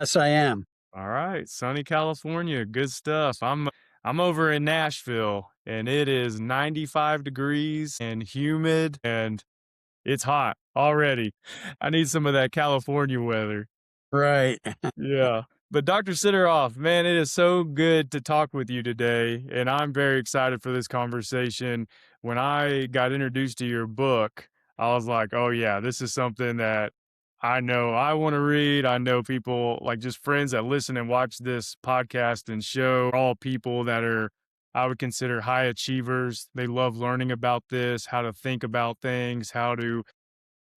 Yes, I am. All right, sunny California, good stuff. I'm over in Nashville and it is 95 degrees and humid and it's hot already. I need some of that California weather. Right. Yeah. But Dr. Sideroff, man, it is so good to talk with you today. And I'm very excited for this conversation. When I got introduced to your book, I was like, oh, yeah, this is something that I know I want to read. I know people like just friends that listen and watch this podcast and show are all people that are, I would consider high achievers. They love learning about this, how to think about things, how to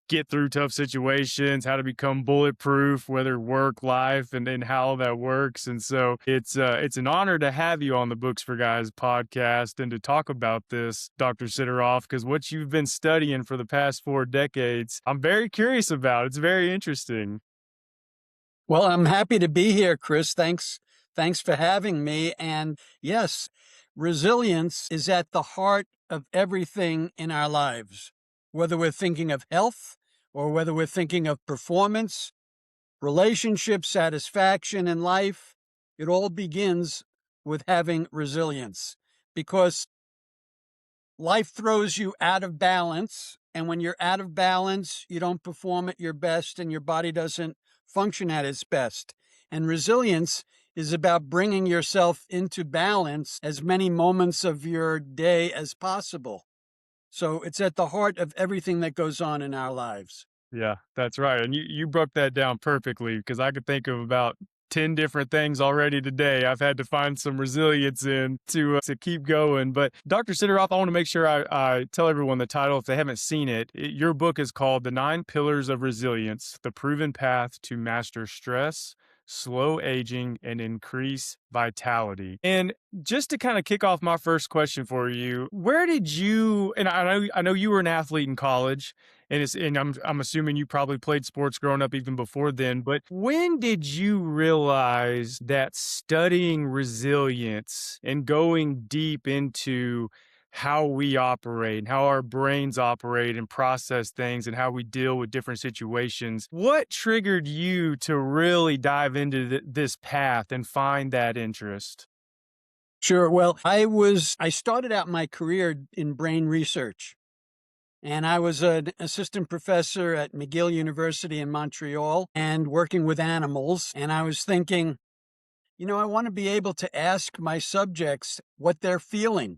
get through tough situations, how to become bulletproof, whether work, life, and how that works. And so it's an honor to have you on the Books for Guys podcast and to talk about this, Dr. Sideroff, because what you've been studying for the past 4 decades, I'm very curious about. It's very interesting. Well, I'm happy to be here, Chris. Thanks for having me. And yes, resilience is at the heart of everything in our lives, whether we're thinking of health or whether we're thinking of performance, relationship, satisfaction in life. It all begins with having resilience because life throws you out of balance. And when you're out of balance, you don't perform at your best and your body doesn't function at its best. And resilience is about bringing yourself into balance as many moments of your day as possible. So it's at the heart of everything that goes on in our lives. Yeah, that's right. And you broke that down perfectly because I could think of about 10 different things already today I've had to find some resilience in to keep going. But Dr. Sideroff, I want to make sure I tell everyone the title if they haven't seen it. Your book is called The 9 Pillars of Resilience, The Proven Path to Master Stress, Slow Aging, and Increase Vitality. And just to kind of kick off my first question for you, where did you, and I know you were an athlete in college, and I'm assuming you probably played sports growing up even before then, but when did you realize that studying resilience and going deep into how we operate and how our brains operate and process things and how we deal with different situations, what triggered you to really dive into this path and find that interest? Sure. Well, I started out my career in brain research. And I was an assistant professor at McGill University in Montreal and working with animals. And I was thinking, I want to be able to ask my subjects what they're feeling.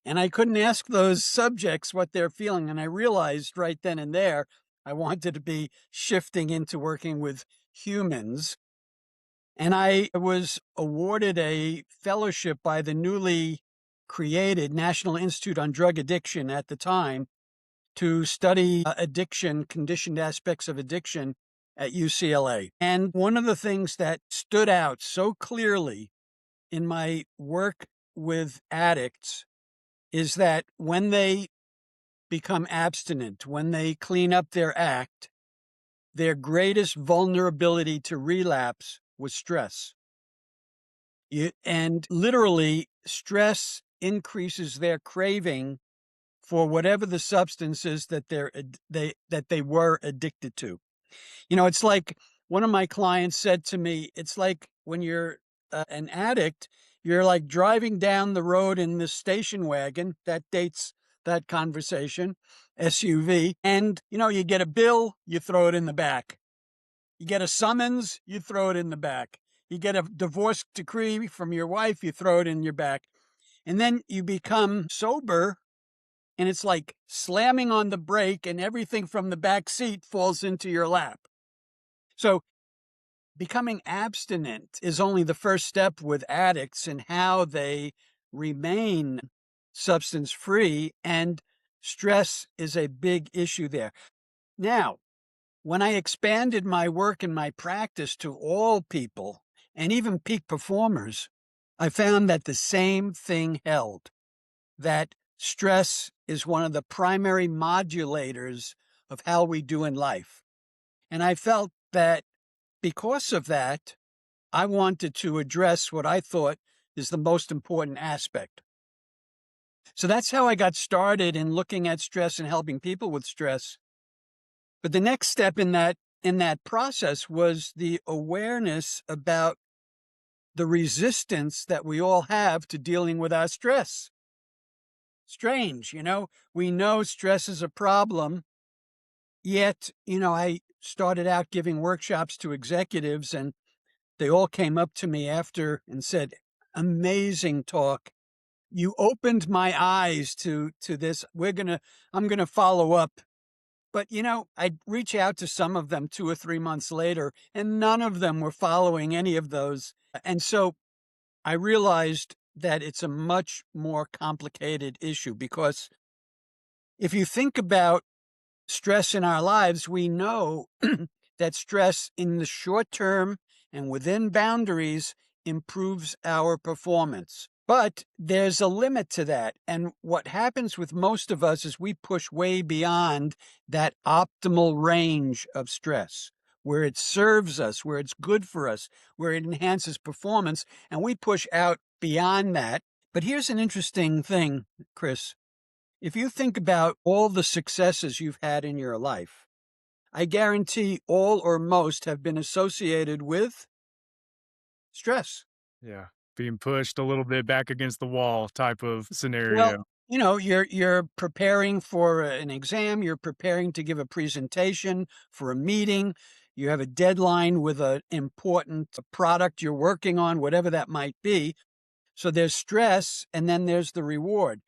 And I couldn't ask those subjects what they're feeling. And I realized right then and there, I wanted to be shifting into working with humans. And I was awarded a fellowship by the newly created National Institute on Drug Addiction at the time to study addiction, conditioned aspects of addiction at UCLA. And one of the things that stood out so clearly in my work with addicts is that when they become abstinent, when they clean up their act, their greatest vulnerability to relapse was stress. And literally, stress increases their craving for whatever the substance is that they were addicted to. It's like one of my clients said to me, it's like when you're an addict, you're like driving down the road in the station wagon that dates that conversation, SUV, and you get a bill, you throw it in the back. You get a summons, you throw it in the back. You get a divorce decree from your wife, you throw it in your back. And then you become sober and it's like slamming on the brake and everything from the back seat falls into your lap. So becoming abstinent is only the first step with addicts in how they remain substance free, and stress is a big issue there. Now, when I expanded my work and my practice to all people and even peak performers, I found that the same thing held, that stress is one of the primary modulators of how we do in life. And I felt that because of that, I wanted to address what I thought is the most important aspect. So that's how I got started in looking at stress and helping people with stress. But the next step in that in that process was the awareness about the resistance that we all have to dealing with our stress. Strange, we know stress is a problem, yet, I started out giving workshops to executives and they all came up to me after and said, "Amazing talk. You opened my eyes to this. I'm going to follow up." But, I'd reach out to some of them 2 or 3 months later, and none of them were following any of those. And so I realized that it's a much more complicated issue because if you think about stress in our lives, we know that stress in the short term and within boundaries improves our performance. But there's a limit to that. And what happens with most of us is we push way beyond that optimal range of stress, where it serves us, where it's good for us, where it enhances performance. And we push out beyond that. But here's an interesting thing, Chris. If you think about all the successes you've had in your life, I guarantee all or most have been associated with stress. Yeah. Being pushed a little bit back against the wall type of Well, scenario. you're preparing for an exam, you're preparing to give a presentation for a meeting, you have a deadline with an important product you're working on, whatever that might be. So there's stress and then there's the reward.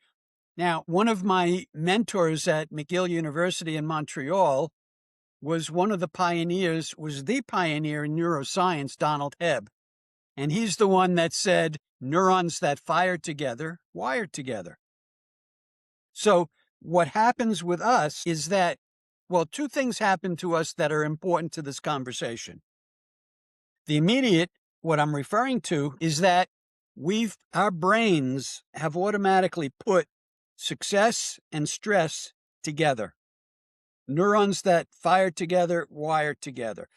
Now, one of my mentors at McGill University in Montreal was the pioneer in neuroscience, Donald Hebb. And he's the one that said neurons that fire together wire together. So what happens with us is that, well, two things happen to us that are important to this conversation. The immediate, what I'm referring to is that our brains have automatically put success and stress together. Neurons that fire together, wire together.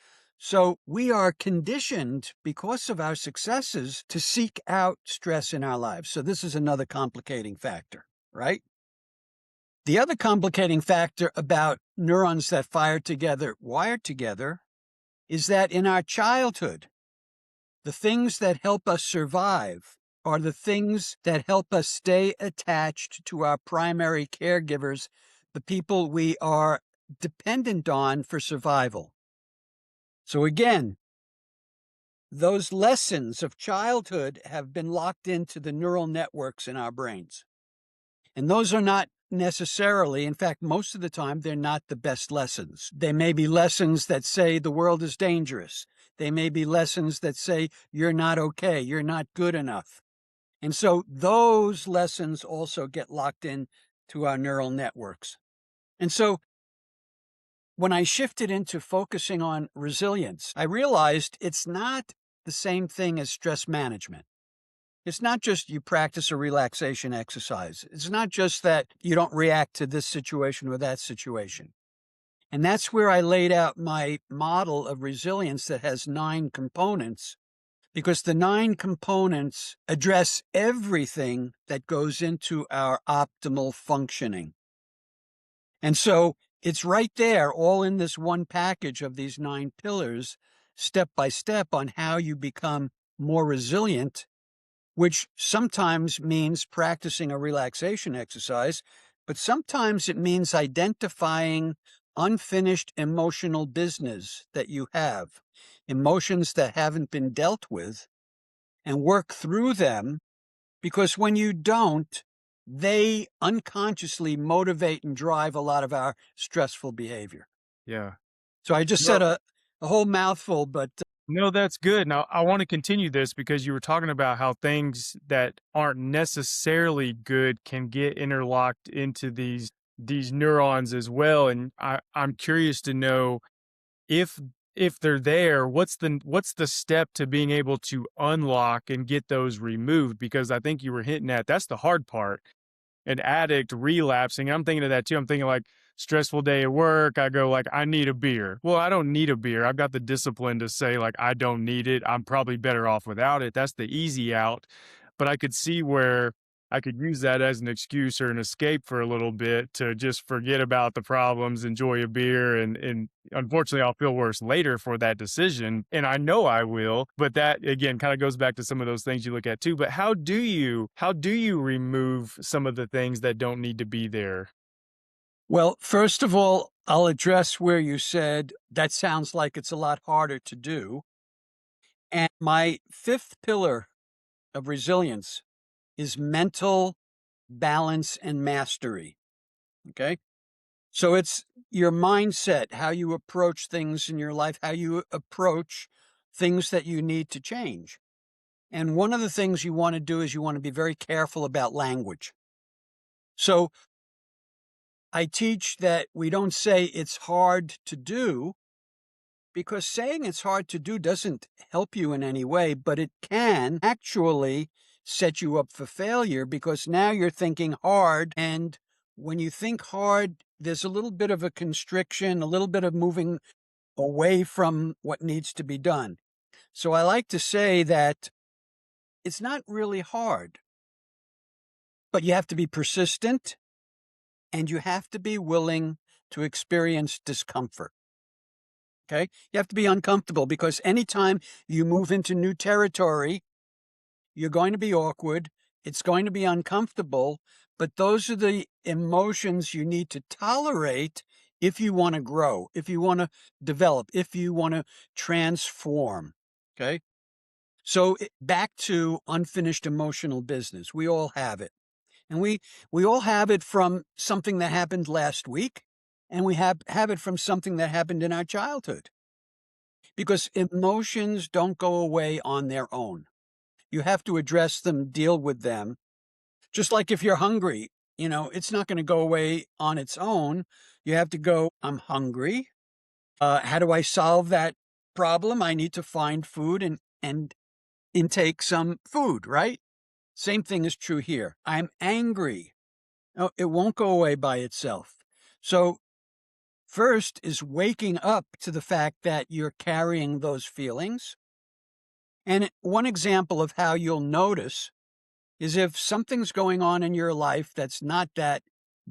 So we are conditioned because of our successes to seek out stress in our lives. So this is another complicating factor, right? The other complicating factor about neurons that fire together, wire together, is that in our childhood, the things that help us survive are the things that help us stay attached to our primary caregivers, the people we are dependent on for survival. So again, those lessons of childhood have been locked into the neural networks in our brains. And those are not necessarily, in fact, most of the time, they're not the best lessons. They may be lessons that say the world is dangerous. They may be lessons that say you're not okay, you're not good enough. And so those lessons also get locked in to our neural networks. And so when I shifted into focusing on resilience, I realized it's not the same thing as stress management. It's not just you practice a relaxation exercise. It's not just that you don't react to this situation or that situation. And that's where I laid out my model of resilience that has 9 components, because the 9 components address everything that goes into our optimal functioning. And so it's right there, all in this one package of these 9 pillars, step by step on how you become more resilient, which sometimes means practicing a relaxation exercise, but sometimes it means identifying unfinished emotional business that you have, emotions that haven't been dealt with, and work through them, because when you don't, they unconsciously motivate and drive a lot of our stressful behavior. Yeah. So I just No, said a whole mouthful, but no, that's good. Now, I want to continue this because you were talking about how things that aren't necessarily good can get interlocked into these neurons as well. And I'm curious to know if they're there, what's the step to being able to unlock and get those removed? Because I think you were hinting at that's the hard part. An addict relapsing. I'm thinking of that too. I'm thinking like stressful day at work. I go like, I need a beer. Well, I don't need a beer. I've got the discipline to say like, I don't need it. I'm probably better off without it. That's the easy out. But I could see where I could use that as an excuse or an escape for a little bit to just forget about the problems, enjoy a beer, and unfortunately, I'll feel worse later for that decision, and I know I will. But that again kind of goes back to some of those things you look at too. But how do you remove some of the things that don't need to be there? Well, first of all, I'll address where you said that sounds like it's a lot harder to do. And my fifth pillar of resilience is mental balance and mastery. Okay. So it's your mindset, how you approach things in your life, how you approach things that you need to change. And one of the things you want to do is you want to be very careful about language. So I teach that we don't say it's hard to do because saying it's hard to do doesn't help you in any way, but it can actually set you up for failure because now you're thinking hard. And when you think hard, there's a little bit of a constriction, a little bit of moving away from what needs to be done. So I like to say that it's not really hard, but you have to be persistent and you have to be willing to experience discomfort. Okay. You have to be uncomfortable because anytime you move into new territory, you're going to be awkward. It's going to be uncomfortable, but those are the emotions you need to tolerate if you want to grow, if you want to develop, if you want to transform. Okay. So back to unfinished emotional business. We all have it. And we all have it from something that happened last week, and we have it from something that happened in our childhood. Because emotions don't go away on their own. You have to address them, deal with them. Just like if you're hungry, it's not going to go away on its own. You have to go, I'm hungry. How do I solve that problem? I need to find food and intake some food, right? Same thing is true here. I'm angry. No, it won't go away by itself. So first is waking up to the fact that you're carrying those feelings. And one example of how you'll notice is if something's going on in your life that's not that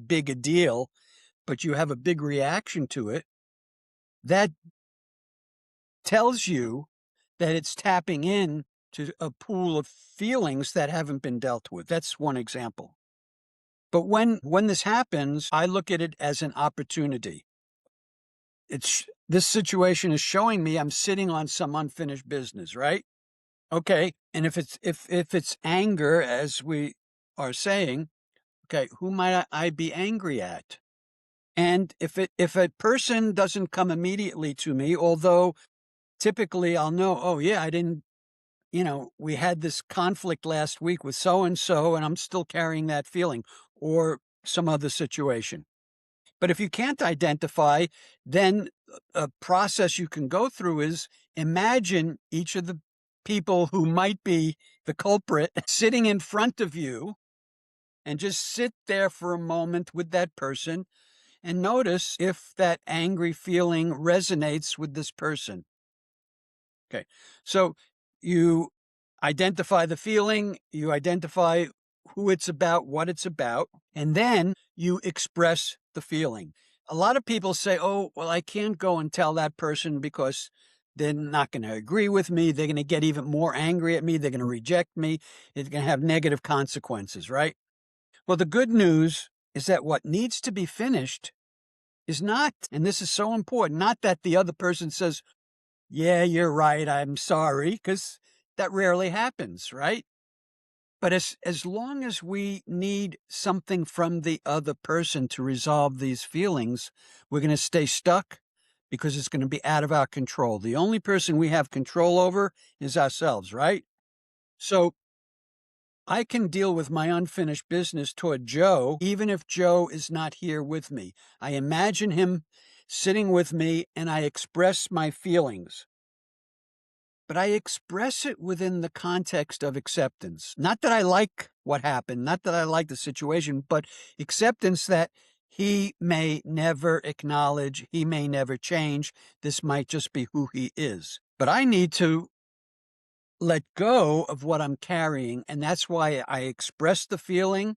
big a deal, but you have a big reaction to it, that tells you that it's tapping in to a pool of feelings that haven't been dealt with. That's one example. But when this happens, I look at it as an opportunity. This situation is showing me I'm sitting on some unfinished business, right? Okay, and if it's anger, as we are saying, okay, who might I be angry at? And if a person doesn't come immediately to me, although typically I'll know, oh yeah, I didn't, we had this conflict last week with so and so, and I'm still carrying that feeling, or some other situation. But if you can't identify, then a process you can go through is imagine each of the people who might be the culprit sitting in front of you and just sit there for a moment with that person and notice if that angry feeling resonates with this person. Okay. So you identify the feeling, you identify who it's about, what it's about, and then you express the feeling. A lot of people say, oh, well, I can't go and tell that person because they're not going to agree with me. They're going to get even more angry at me. They're going to reject me. It's going to have negative consequences, right? Well, the good news is that what needs to be finished is not, and this is so important, not that the other person says, yeah, you're right, I'm sorry, because that rarely happens, right? But as long as we need something from the other person to resolve these feelings, we're going to stay stuck because it's going to be out of our control. The only person we have control over is ourselves, right? So I can deal with my unfinished business toward Joe, even if Joe is not here with me. I imagine him sitting with me and I express my feelings. But I express it within the context of acceptance. Not that I like what happened, not that I like the situation, but acceptance that he may never acknowledge, he may never change. This might just be who he is. But I need to let go of what I'm carrying, and that's why I express the feeling,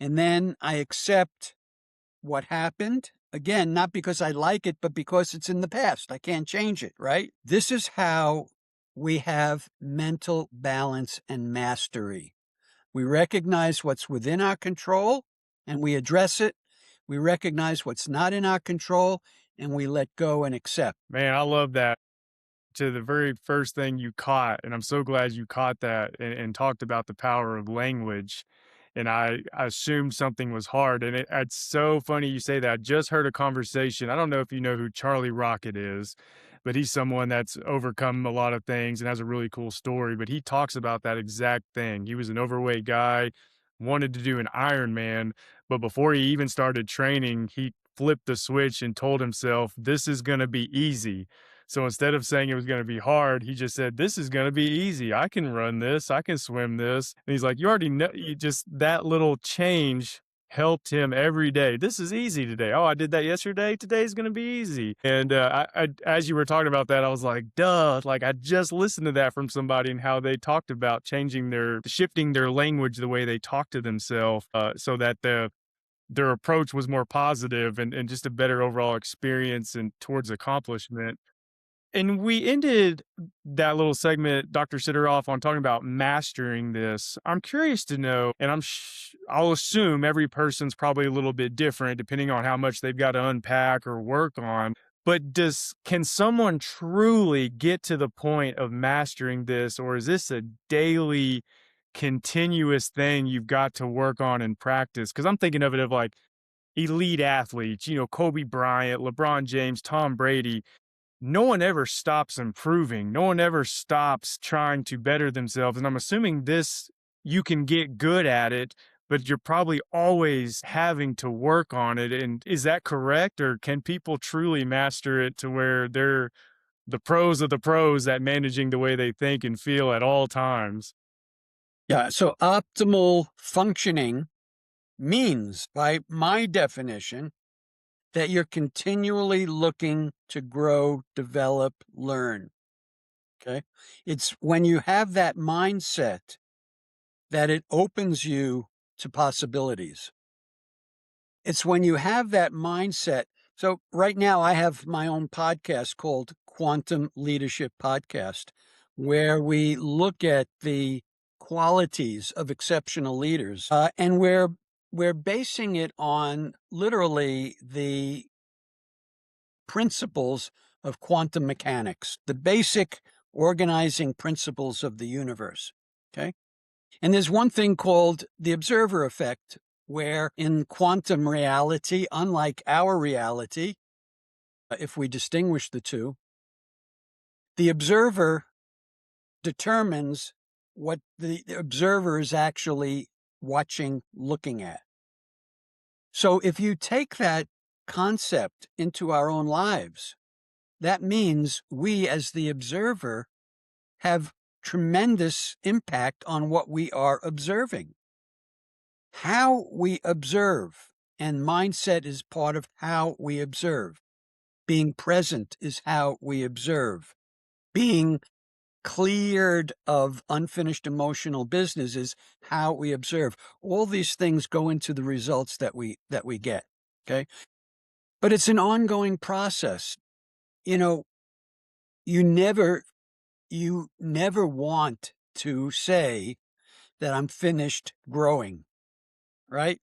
and then I accept what happened. Again, not because I like it, but because it's in the past. I can't change it, right? This is how we have mental balance and mastery. We recognize what's within our control and we address it. We recognize what's not in our control and we let go and accept. Man, I love that. To the very first thing you caught, and I'm so glad you caught that and talked about the power of language. And I assumed something was hard. And it's so funny you say that. I just heard a conversation. I don't know if you know who Charlie Rocket is, but he's someone that's overcome a lot of things and has a really cool story. But he talks about that exact thing. He was an overweight guy, wanted to do an Ironman, but before he even started training, he flipped the switch and told himself, this is going to be easy. So instead of saying it was gonna be hard, he just said, "This is gonna be easy. I can run this. I can swim this." And he's like, "You already know." You just that little change helped him every day. "This is easy today. Oh, I did that yesterday. Today's gonna be easy." And as you were talking about that, I was like, "Duh!" Like I just listened to that from somebody and how they talked about shifting their language, the way they talk to themselves, so that their approach was more positive and just a better overall experience and towards accomplishment. And we ended that little segment, Dr. Sideroff, on talking about mastering this. I'm curious to know, and I'll assume every person's probably a little bit different depending on how much they've got to unpack or work on. But can someone truly get to the point of mastering this, or is this a daily, continuous thing you've got to work on and practice? Because I'm thinking of it of like elite athletes, Kobe Bryant, LeBron James, Tom Brady. No one ever stops improving. No one ever stops trying to better themselves. And I'm assuming this, you can get good at it, but you're probably always having to work on it. And is that correct? Or can people truly master it to where they're the pros of the pros at managing the way they think and feel at all times? Yeah. So optimal functioning means, by my definition, that you're continually looking to grow, develop, learn. Okay. It's when you have that mindset that it opens you to possibilities. It's when you have that mindset. So right now I have my own podcast called Quantum Leadership Podcast, where we look at the qualities of exceptional leaders, and we're basing it on literally the principles of quantum mechanics, the basic organizing principles of the universe. Okay. And there's one thing called the observer effect, where in quantum reality, unlike our reality, if we distinguish the two, the observer determines what the observer is actually watching, looking at. So if you take that concept into our own lives, that means we, as the observer, have tremendous impact on what we are observing. How we observe, and mindset is part of how we observe. Being present is how we observe. Being cleared of unfinished emotional business is how we observe. All these things go into the results that we get. Okay. But it's an ongoing process. You know, you never want to say that I'm finished growing, right?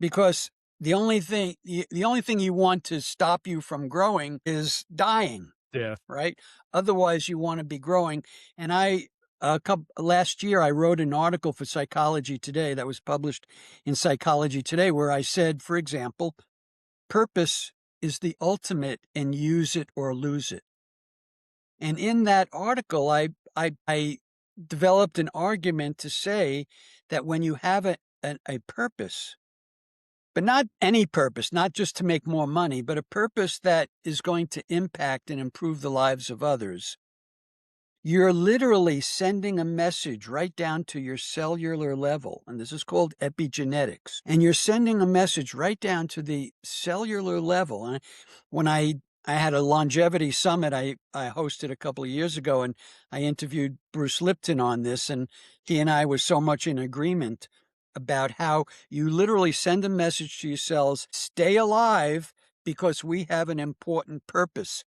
Because the only thing you want to stop you from growing is dying, Yeah. right? Otherwise, you want to be growing. And last year, I wrote an article for Psychology Today that was published in Psychology Today, where I said, for example, purpose is the ultimate and use it or lose it. And in that article, I developed an argument to say that when you have a purpose, but not any purpose, not just to make more money, but a purpose that is going to impact and improve the lives of others, you're literally sending a message right down to your cellular level. And this is called epigenetics. And you're sending a message right down to the cellular level. And when I I had a longevity summit I hosted a couple of years ago, and I interviewed Bruce Lipton on this, and he and I were so much in agreement about how you literally send a message to your cells, stay alive because we have an important purpose.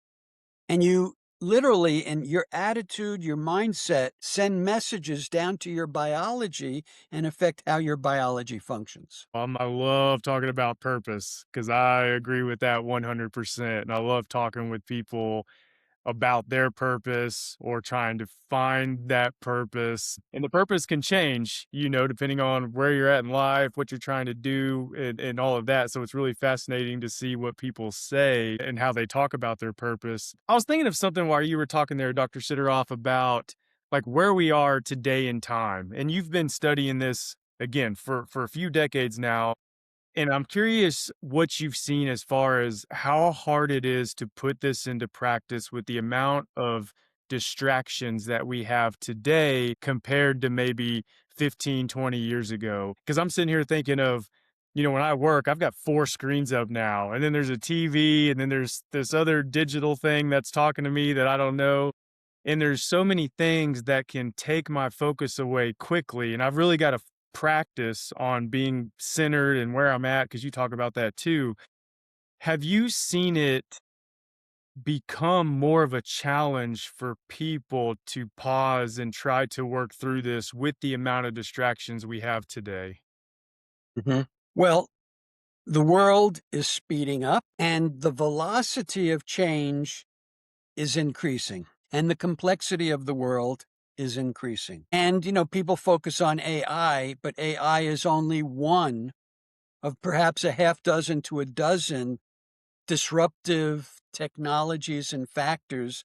And you literally, in your attitude, your mindset, send messages down to your biology and affect how your biology functions. I love talking about purpose because I agree with that 100%. And I love talking with people about their purpose or trying to find that purpose. And the purpose can change, depending on where you're at in life, what you're trying to do, and all of that. So it's really fascinating to see what people say and how they talk about their purpose. I was thinking of something while you were talking there, Dr. Sideroff, about like where we are today in time. And you've been studying this again for a few decades now. And I'm curious what you've seen as far as how hard it is to put this into practice with the amount of distractions that we have today compared to maybe 15, 20 years ago. Because I'm sitting here thinking of, when I work, I've got 4 screens up now, and then there's a TV, and then there's this other digital thing that's talking to me that I don't know. And there's so many things that can take my focus away quickly. And I've really got to practice on being centered and where I'm at, because you talk about that too. Have you seen it become more of a challenge for people to pause and try to work through this with the amount of distractions we have today? Mhm. Well, the world is speeding up and the velocity of change is increasing and the complexity of the world is increasing. And, people focus on AI, but AI is only one of perhaps a half dozen to a dozen disruptive technologies and factors.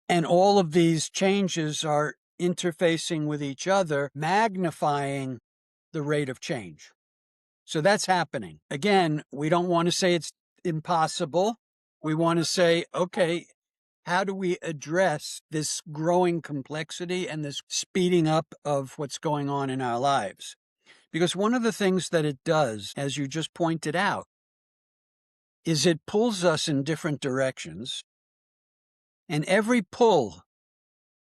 And all of these changes are interfacing with each other, magnifying the rate of change. So that's happening. Again, we don't want to say it's impossible. We want to say, okay, how do we address this growing complexity and this speeding up of what's going on in our lives? Because one of the things that it does, as you just pointed out, is it pulls us in different directions. And every pull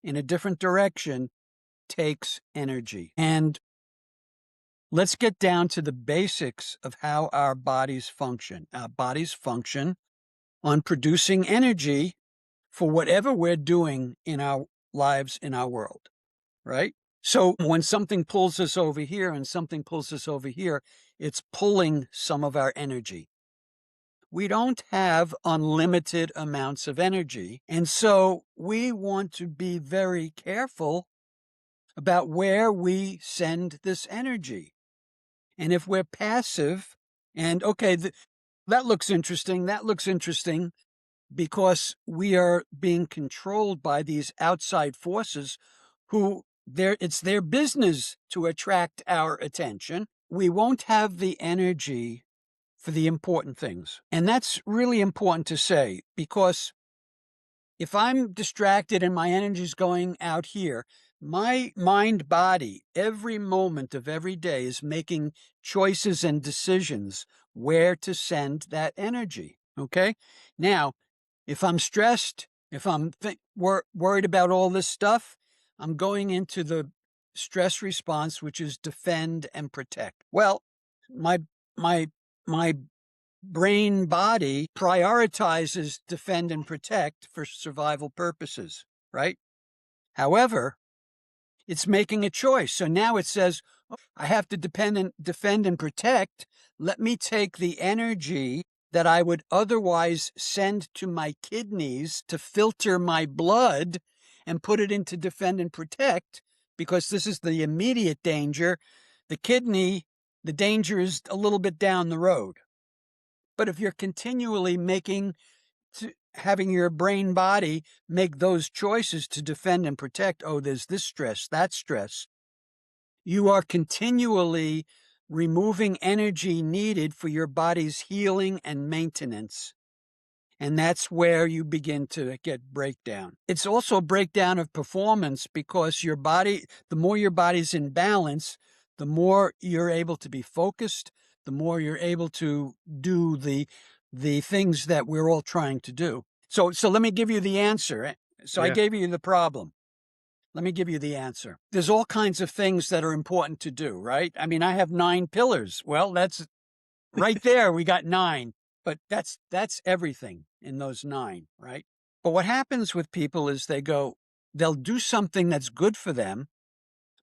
in a different direction takes energy. And let's get down to the basics of how our bodies function. Our bodies function on producing energy for whatever we're doing in our lives, in our world, right? So when something pulls us over here and something pulls us over here, it's pulling some of our energy. We don't have unlimited amounts of energy. And so we want to be very careful about where we send this energy. And if we're passive and, okay, that looks interesting, that looks interesting, because we are being controlled by these outside forces who it's their business to attract our attention. We won't have the energy for the important things. And that's really important to say, because if I'm distracted and my energy's going out here, my mind body, every moment of every day, is making choices and decisions where to send that energy. Okay. Now, if I'm stressed, if I'm worried about all this stuff, I'm going into the stress response, which is defend and protect. Well, my my my brain body prioritizes defend and protect for survival purposes, right? However, it's making a choice. So now it says, "Oh, I have to defend and protect. Let me take the energy that I would otherwise send to my kidneys to filter my blood and put it into defend and protect, because this is the immediate danger. The kidney, the danger is a little bit down the road." But if you're continually having your brain body make those choices to defend and protect, oh, there's this stress, that stress, you are continually removing energy needed for your body's healing and maintenance. And that's where you begin to get breakdown. It's also breakdown of performance, because the more your body's in balance, the more you're able to be focused, the more you're able to do the the things that we're all trying to do. So let me give you the answer. So I Yeah. gave you the problem. Let me give you the answer. There's all kinds of things that are important to do, right? I mean, I have 9 pillars. Well, that's right there. We got 9, but that's everything in those 9, right? But what happens with people is they'll do something that's good for them,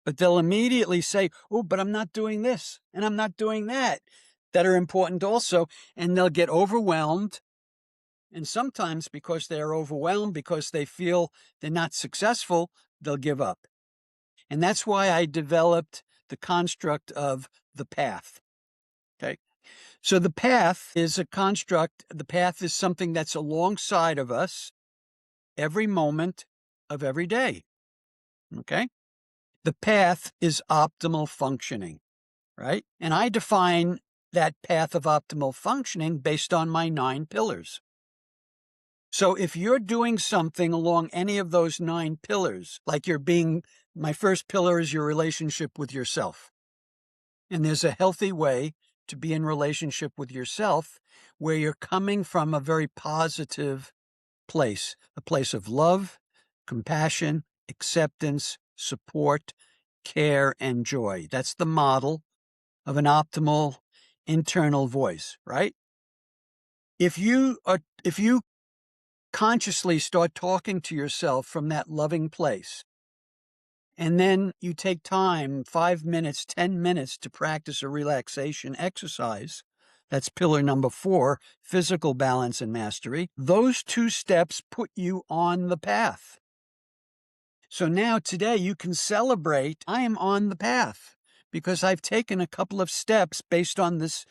but they'll immediately say, "Oh, but I'm not doing this and I'm not doing that are important also." And they'll get overwhelmed. And sometimes because they're overwhelmed, because they feel they're not successful, they'll give up. And that's why I developed the construct of the path. Okay. So the path is a construct. The path is something that's alongside of us every moment of every day. Okay. The path is optimal functioning, right? And I define that path of optimal functioning based on my 9 pillars. So if you're doing something along any of those 9 pillars, like my first pillar is your relationship with yourself. And there's a healthy way to be in relationship with yourself where you're coming from a very positive place, a place of love, compassion, acceptance, support, care, and joy. That's the model of an optimal internal voice, right? If you consciously start talking to yourself from that loving place, and then you take time, 5 minutes, 10 minutes to practice a relaxation exercise. That's pillar number 4, physical balance and mastery. Those 2 steps put you on the path. So now today you can celebrate, I am on the path because I've taken a couple of steps based on this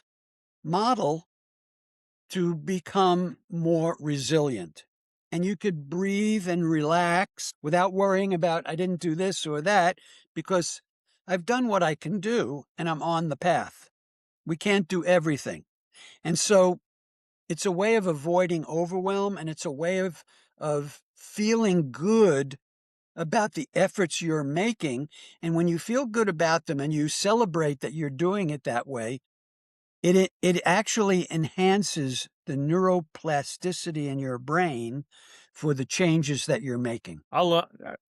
model to become more resilient. And you could breathe and relax without worrying about, I didn't do this or that, because I've done what I can do and I'm on the path. We can't do everything. And so it's a way of avoiding overwhelm, and it's a way of feeling good about the efforts you're making. And when you feel good about them and you celebrate that you're doing it that way, it actually enhances the neuroplasticity in your brain for the changes that you're making. I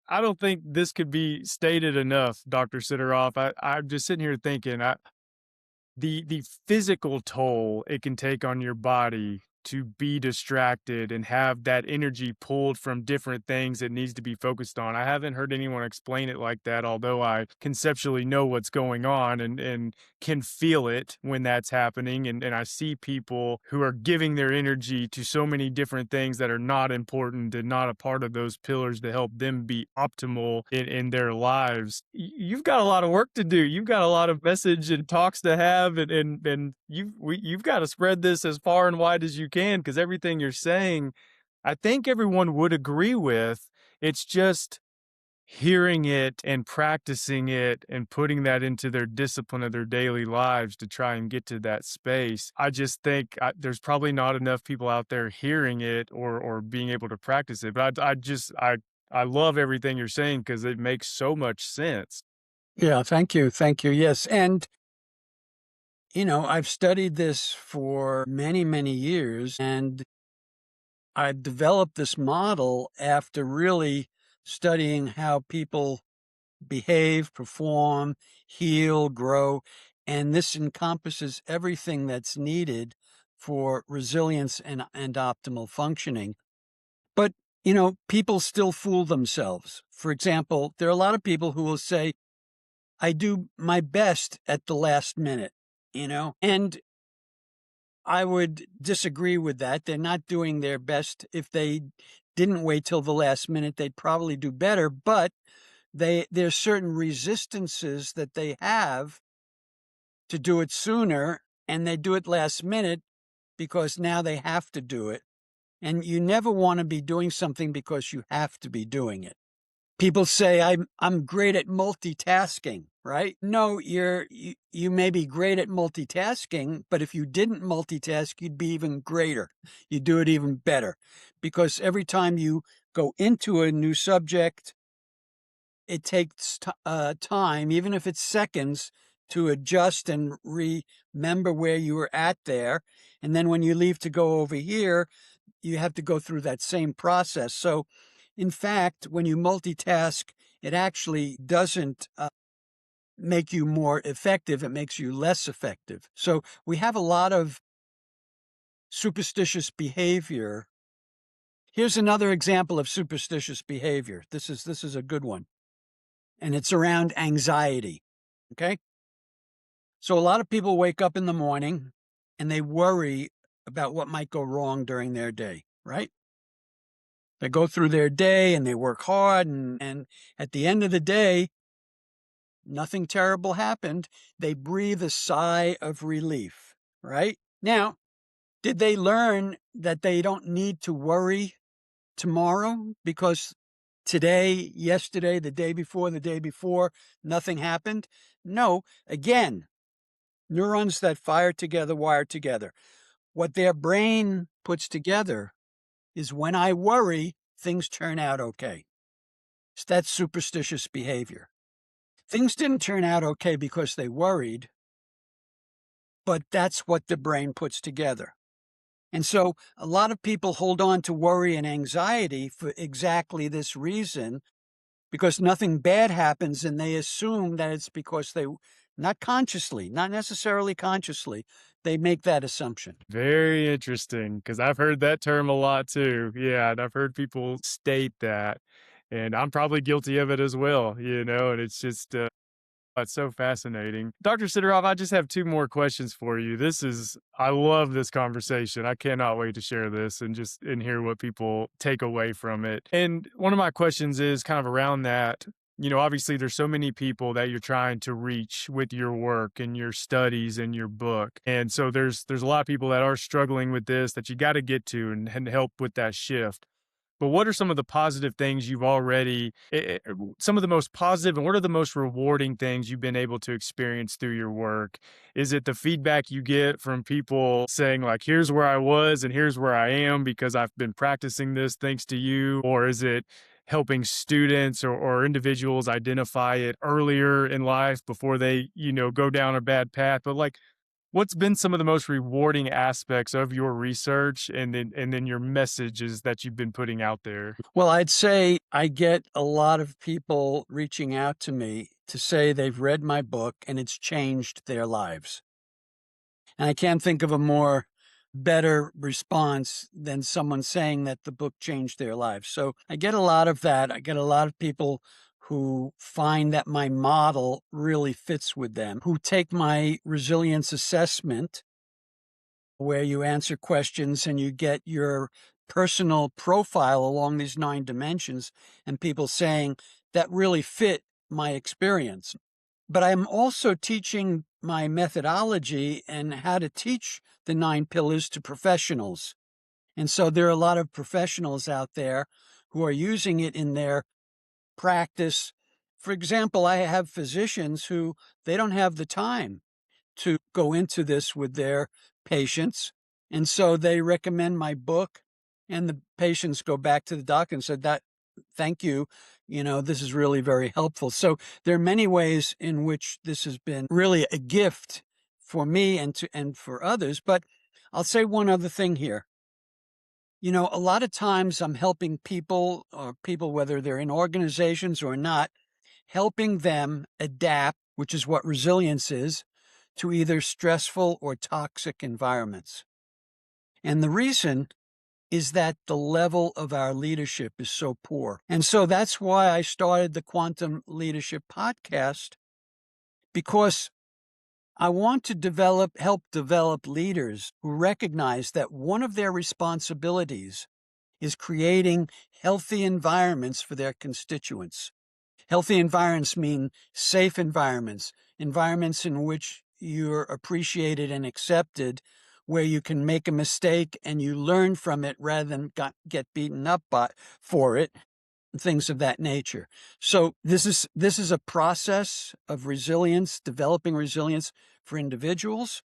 don't think this could be stated enough, Dr. Sideroff. I'm just sitting here thinking, the physical toll it can take on your body to be distracted and have that energy pulled from different things it needs to be focused on. I haven't heard anyone explain it like that, although I conceptually know what's going on and can feel it when that's happening. And I see people who are giving their energy to so many different things that are not important and not a part of those pillars to help them be optimal in their lives. You've got a lot of work to do. You've got a lot of message and talks to have, and you've got to spread this as far and wide as you can, because everything you're saying, I think everyone would agree with. It's just hearing it and practicing it and putting that into their discipline of their daily lives to try and get to that space. I just think there's probably not enough people out there hearing it or being able to practice it. But I love everything you're saying because it makes so much sense. Yeah, thank you. Thank you. Yes. And, I've studied this for many, many years, and I've developed this model after really studying how people behave, perform, heal, grow. And this encompasses everything that's needed for resilience and optimal functioning. But, people still fool themselves. For example, there are a lot of people who will say, I do my best at the last minute, and I would disagree with that. They're not doing their best. If they didn't wait till the last minute, they'd probably do better. But there's certain resistances that they have to do it sooner, and they do it last minute because now they have to do it. And you never want to be doing something because you have to be doing it. People say I'm great at multitasking, right? No, you may be great at multitasking, but if you didn't multitask, you'd be even greater. You'd do it even better, because every time you go into a new subject, it takes time, even if it's seconds, to adjust and remember where you were at there. And then when you leave to go over here, you have to go through that same process. So, in fact, when you multitask, it actually doesn't make you more effective, it makes you less effective. So, we have a lot of superstitious behavior. Here's another example of superstitious behavior. This is a good one. And it's around anxiety. Okay? So a lot of people wake up in the morning and they worry about what might go wrong during their day, right? They go through their day and they work hard, and at the end of the day, nothing terrible happened. They breathe a sigh of relief, right? Now, did they learn that they don't need to worry tomorrow because today, yesterday, the day before, nothing happened? No. Again, neurons that fire together wire together. What their brain puts together is when I worry, things turn out okay. So that's superstitious behavior. Things didn't turn out okay because they worried, but that's what the brain puts together. And so a lot of people hold on to worry and anxiety for exactly this reason, because nothing bad happens and they assume that it's because they, not consciously, not necessarily consciously, they make that assumption. Very interesting, because I've heard that term a lot too. Yeah, and I've heard people state that, and I'm probably guilty of it as well, and it's just, it's so fascinating. Dr. Sideroff, I just have two more questions for you. I love this conversation. I cannot wait to share this and hear what people take away from it. And one of my questions is kind of around that. Obviously there's so many people that you're trying to reach with your work and your studies and your book. And so there's a lot of people that are struggling with this that you got to get to and help with that shift. But what are some of the positive things you've already, some of the most positive, and what are the most rewarding things you've been able to experience through your work? Is it the feedback you get from people saying, like, here's where I was and here's where I am because I've been practicing this thanks to you? Or is it helping students or individuals identify it earlier in life before they, go down a bad path? But like, what's been some of the most rewarding aspects of your research and then your messages that you've been putting out there? Well, I'd say I get a lot of people reaching out to me to say they've read my book and it's changed their lives. And I can't think of a more better response than someone saying that the book changed their lives. So I get a lot of that. I get a lot of people who find that my model really fits with them, who take my resilience assessment, where you answer questions and you get your personal profile along these 9 dimensions, and people saying that really fit my experience. But I'm also teaching my methodology and how to teach the 9 pillars to professionals. And so there are a lot of professionals out there who are using it in their practice. For example, I have physicians who they don't have the time to go into this with their patients. And so they recommend my book, and the patients go back to the doctor and said that, thank you. This is really very helpful. So there are many ways in which this has been really a gift for me and for others. But I'll say one other thing here. A lot of times I'm helping people, or people, whether they're in organizations or not, helping them adapt, which is what resilience is, to either stressful or toxic environments. And the reason is that the level of our leadership is so poor. And so that's why I started the Quantum Leadership Podcast, because I want to help develop leaders who recognize that one of their responsibilities is creating healthy environments for their constituents. Healthy environments mean safe environments, environments in which you're appreciated and accepted, where you can make a mistake and you learn from it rather than get beaten up for it, things of that nature. So this is a process of resilience, developing resilience for individuals.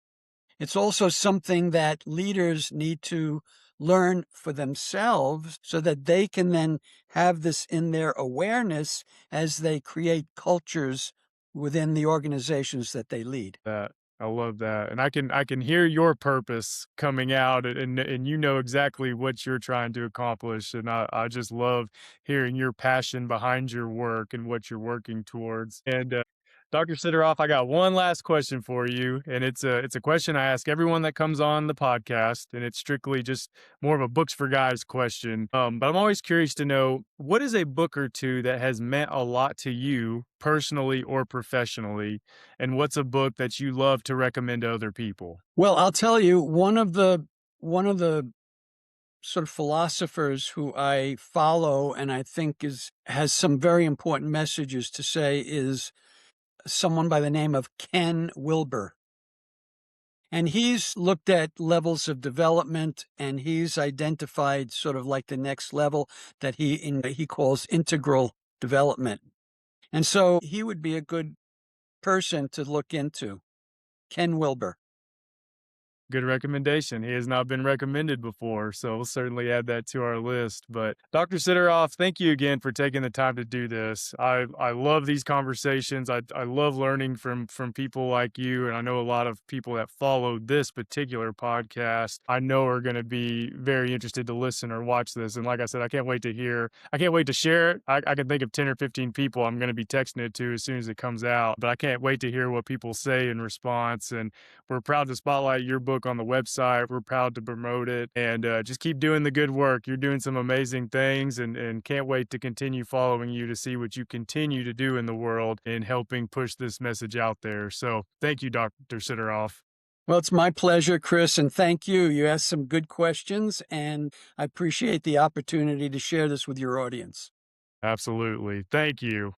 It's also something that leaders need to learn for themselves so that they can then have this in their awareness as they create cultures within the organizations that they lead. That. I love that, and I can hear your purpose coming out, and you know exactly what you're trying to accomplish, and I just love hearing your passion behind your work and what you're working towards. And Dr. Sideroff, I got one last question for you, and it's a question I ask everyone that comes on the podcast, and it's strictly just more of a books for guys question. But I'm always curious to know, what is a book or two that has meant a lot to you personally or professionally, and what's a book that you love to recommend to other people? Well, I'll tell you, one of the sort of philosophers who I follow and I think has some very important messages to say is someone by the name of Ken Wilber. And he's looked at levels of development and he's identified sort of like the next level that he calls integral development. And so he would be a good person to look into, Ken Wilber. Good recommendation. He has not been recommended before, so we'll certainly add that to our list. But Dr. Sideroff, thank you again for taking the time to do this. I love these conversations. I love learning from people like you, and I know a lot of people that follow this particular podcast I know are going to be very interested to listen or watch this. And like I said, I can't wait to share it. I can think of 10 or 15 people I'm going to be texting it to as soon as it comes out, but I can't wait to hear what people say in response. And we're proud to spotlight your book on the website. We're proud to promote it, and just keep doing the good work. You're doing some amazing things, and can't wait to continue following you to see what you continue to do in the world in helping push this message out there. So thank you, Dr. Sideroff. Well, it's my pleasure, Chris, and thank you. You asked some good questions, and I appreciate the opportunity to share this with your audience. Absolutely. Thank you.